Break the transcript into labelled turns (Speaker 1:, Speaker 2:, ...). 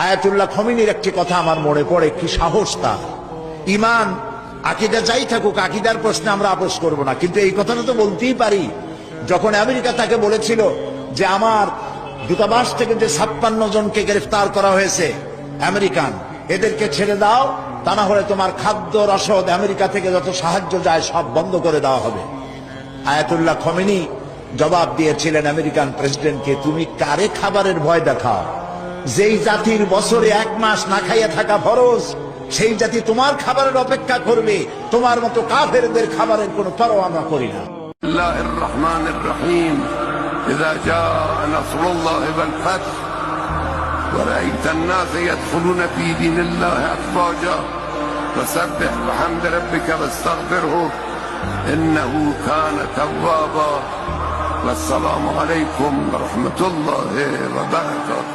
Speaker 1: Ayatollah খমিনীর একটি কথা আমার মনে পড়ে, কি সাহস তার। ইমান আকীদা যাই থাকুক, আকীদার প্রশ্নে আমরা আপোষ করব না, কিন্তু এই কথাটা তো বলতেই পারি। যখন আমেরিকা তাকে বলেছিল যে আমার দূতাবাস থেকে যে 56 জনকে গ্রেফতার করা হয়েছে আমেরিকান, এদেরকে ছেড়ে দাও, তা না হলে তোমার খাদ্য রসদ আমেরিকা থেকে যত সাহায্য যায় সব বন্ধ করে দেওয়া হবে। আয়াতুল্লাহ খমেনি জবাব দিয়েছিলেন আমেরিকান প্রেসিডেন্টকে, তুমি কারে খাবারের ভয় দেখাও? যেই জাতির বছরে 1 মাস না খাইয়া থাকা ফরজ, সেই জাতি তোমার খাবারের অপেক্ষা করবে। তোমার মতো কাফেরদের খাবারের কোনো পরোয়া আমরা করি না।
Speaker 2: আল্লাহুর রহমানির রহিম। إذا جاء نصر الله والفتح ورأيت الناس يدخلون في دين الله أفواجا فسبح بحمد ربك واستغفره إنه كان توابا. والسلام عليكم ورحمة الله وبركاته.